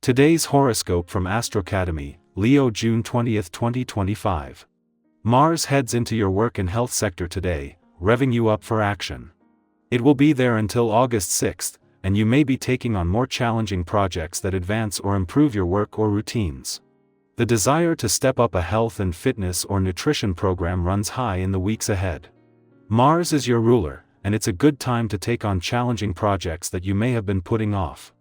Today's horoscope from Astrocademy, Leo, June 20, 2025. Mars heads into your work and health sector today, revving you up for action. It will be there until August 6th, and you may be taking on more challenging projects that advance or improve your work or routines. The desire to step up a health and fitness or nutrition program runs high in the weeks ahead. Mars is your ruler, and it's a good time to take on challenging projects that you may have been putting off.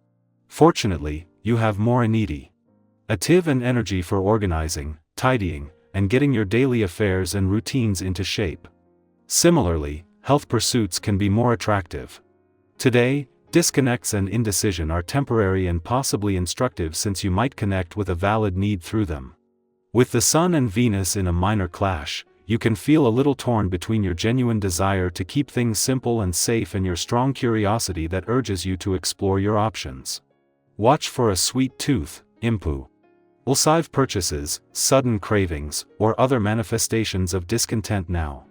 Fortunately, you have more initiative and energy for organizing, tidying, and getting your daily affairs and routines into shape. Similarly, health pursuits can be more attractive. Today, disconnects and indecision are temporary and possibly instructive, since you might connect with a valid need through them. With the Sun and Venus in a minor clash, you can feel a little torn between your genuine desire to keep things simple and safe and your strong curiosity that urges you to explore your options. Watch for a sweet tooth, impulsive purchases, sudden cravings, or other manifestations of discontent now.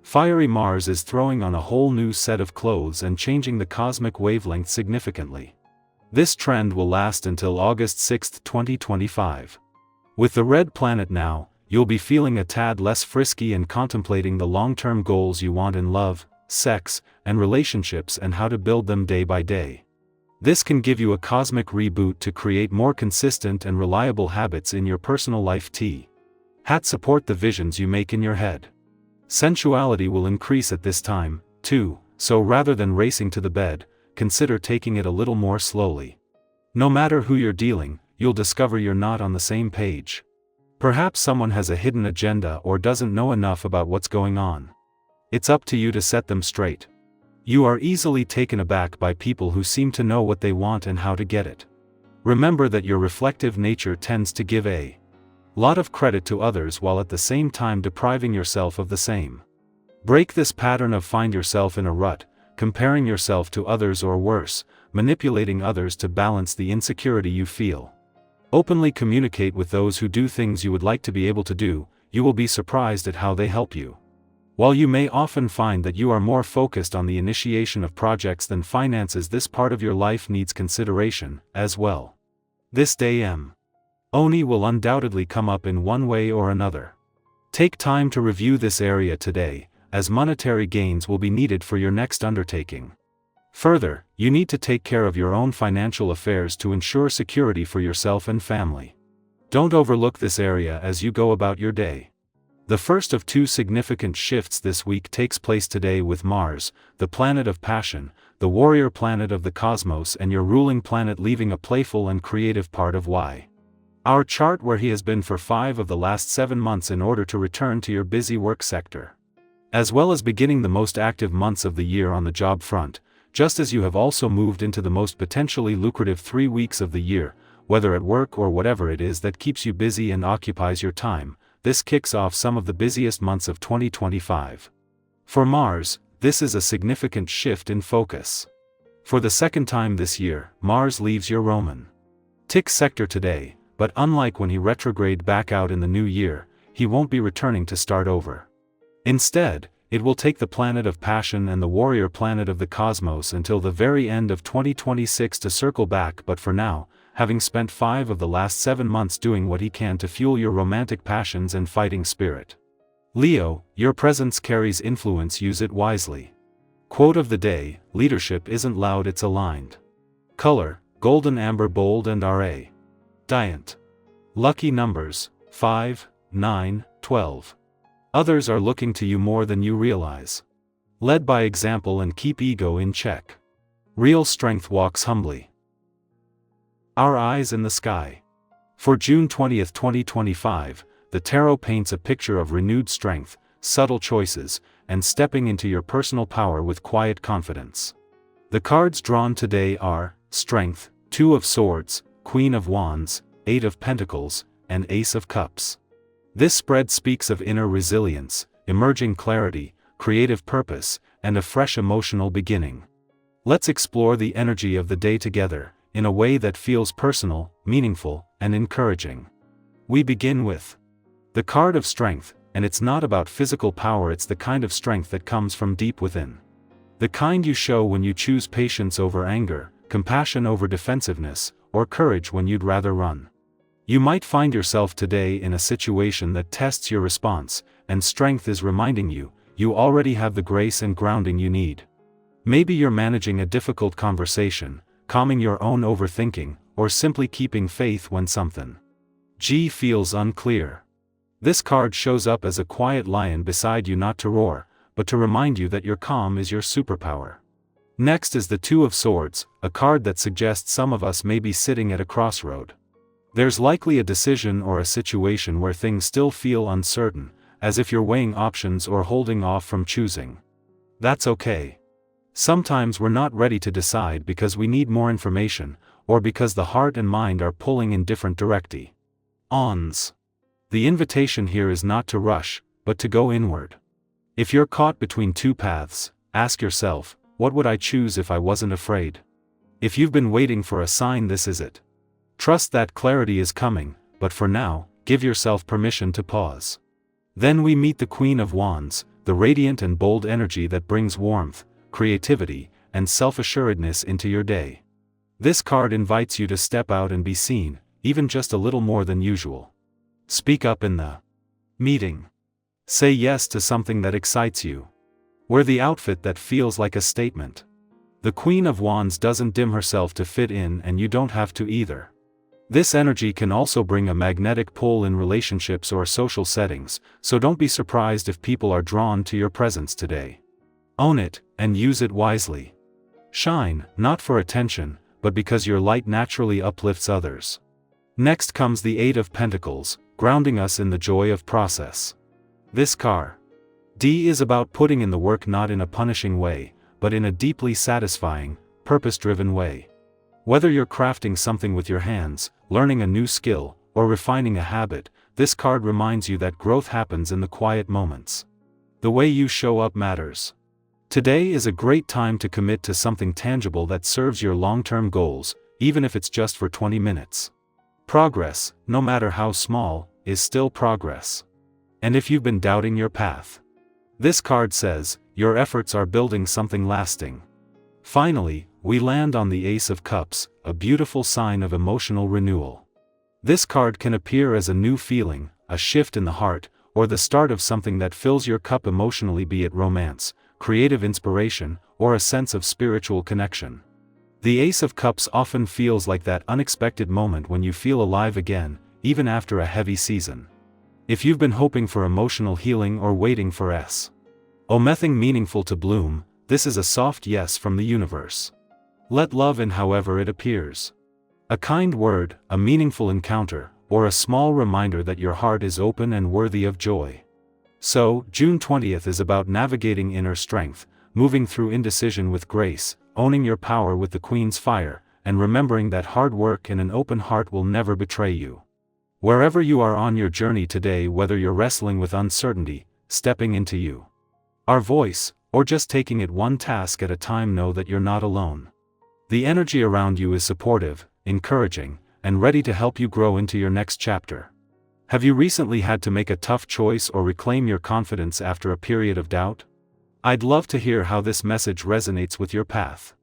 Fiery Mars is throwing on a whole new set of clothes and changing the cosmic wavelength significantly. This trend will last until August 6, 2025. With the red planet now, you'll be feeling a tad less frisky and contemplating the long-term goals you want in love, sex, and relationships and how to build them day by day. This can give you a cosmic reboot to create more consistent and reliable habits in your personal life. Support the visions you make in your head. Sensuality will increase at this time, too, so rather than racing to the bed, consider taking it a little more slowly. No matter who you're dealing, you'll discover you're not on the same page. Perhaps someone has a hidden agenda or doesn't know enough about what's going on. It's up to you to set them straight. You are easily taken aback by people who seem to know what they want and how to get it. Remember that your reflective nature tends to give a lot of credit to others while at the same time depriving yourself of the same. Break this pattern of find yourself in a rut, comparing yourself to others, or worse, manipulating others to balance the insecurity you feel. Openly communicate with those who do things you would like to be able to do. You will be surprised at how they help you. While you may often find that you are more focused on the initiation of projects than finances, this part of your life needs consideration, as well. This day Oni will undoubtedly come up in one way or another. Take time to review this area today, as monetary gains will be needed for your next undertaking. Further, you need to take care of your own financial affairs to ensure security for yourself and family. Don't overlook this area as you go about your day. The first of two significant shifts this week takes place today, with Mars, the planet of passion, the warrior planet of the cosmos, and your ruling planet leaving a playful and creative part of our chart where he has been for 5 of the last 7 months, in order to return to your busy work sector. As well as beginning the most active months of the year on the job front, just as you have also moved into the most potentially lucrative 3 weeks of the year, whether at work or whatever it is that keeps you busy and occupies your time. This kicks off some of the busiest months of 2025. For Mars, this is a significant shift in focus. For the second time this year, Mars leaves your romantic sector today, but unlike when he retrograde back out in the new year, he won't be returning to start over. Instead, it will take the planet of passion and the warrior planet of the cosmos until the very end of 2026 to circle back. But for now, having spent 5 of the last 7 months doing what he can to fuel your romantic passions and fighting spirit, Leo, your presence carries influence, use it wisely. Quote of the day: leadership isn't loud, it's aligned. Color: golden, amber, bold, and radiant. Lucky numbers: 5, 9, 12. Others are looking to you more than you realize. Led by example and keep ego in check. Real strength walks humbly. Our eyes in the sky. For June 20, 2025, the tarot paints a picture of renewed strength, subtle choices, and stepping into your personal power with quiet confidence. The cards drawn today are Strength, 2 of Swords, Queen of Wands, 8 of Pentacles, and Ace of Cups. This spread speaks of inner resilience, emerging clarity, creative purpose, and a fresh emotional beginning. Let's explore the energy of the day together, in a way that feels personal, meaningful, and encouraging. We begin with the card of Strength, and it's not about physical power, it's the kind of strength that comes from deep within. The kind you show when you choose patience over anger, compassion over defensiveness, or courage when you'd rather run. You might find yourself today in a situation that tests your response, and strength is reminding you, you already have the grace and grounding you need. Maybe you're managing a difficult conversation, calming your own overthinking, or simply keeping faith when something feels unclear. This card shows up as a quiet lion beside you, not to roar, but to remind you that your calm is your superpower. Next is the Two of Swords, a card that suggests some of us may be sitting at a crossroad. There's likely a decision or a situation where things still feel uncertain, as if you're weighing options or holding off from choosing. That's okay. Sometimes we're not ready to decide because we need more information, or because the heart and mind are pulling in different directions. The invitation here is not to rush, but to go inward. If you're caught between two paths, ask yourself, what would I choose if I wasn't afraid? If you've been waiting for a sign, this is it. Trust that clarity is coming, but for now, give yourself permission to pause. Then we meet the Queen of Wands, the radiant and bold energy that brings warmth, creativity, and self-assuredness into your day. This card invites you to step out and be seen, even just a little more than usual. Speak up in the meeting. Say yes to something that excites you. Wear the outfit that feels like a statement. The Queen of Wands doesn't dim herself to fit in, and you don't have to either. This energy can also bring a magnetic pull in relationships or social settings, so don't be surprised if people are drawn to your presence today. Own it, and use it wisely. Shine, not for attention, but because your light naturally uplifts others. Next comes the Eight of Pentacles, grounding us in the joy of process. This card is about putting in the work, not in a punishing way, but in a deeply satisfying, purpose-driven way. Whether you're crafting something with your hands, learning a new skill, or refining a habit, this card reminds you that growth happens in the quiet moments. The way you show up matters. Today is a great time to commit to something tangible that serves your long-term goals, even if it's just for 20 minutes. Progress, no matter how small, is still progress. And if you've been doubting your path, this card says, your efforts are building something lasting. Finally, we land on the Ace of Cups, a beautiful sign of emotional renewal. This card can appear as a new feeling, a shift in the heart, or the start of something that fills your cup emotionally, be it romance, creative inspiration, or a sense of spiritual connection. The Ace of Cups often feels like that unexpected moment when you feel alive again, even after a heavy season. If you've been hoping for emotional healing or waiting for something meaningful to bloom, this is a soft yes from the universe. Let love in however it appears. A kind word, a meaningful encounter, or a small reminder that your heart is open and worthy of joy. So, June 20th is about navigating inner strength, moving through indecision with grace, owning your power with the Queen's fire, and remembering that hard work and an open heart will never betray you. Wherever you are on your journey today, whether you're wrestling with uncertainty, stepping into our voice, or just taking it one task at a time, know that you're not alone. The energy around you is supportive, encouraging, and ready to help you grow into your next chapter. Have you recently had to make a tough choice or reclaim your confidence after a period of doubt? I'd love to hear how this message resonates with your path.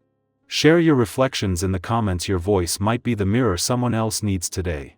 Share your reflections in the comments. Your voice might be the mirror someone else needs today.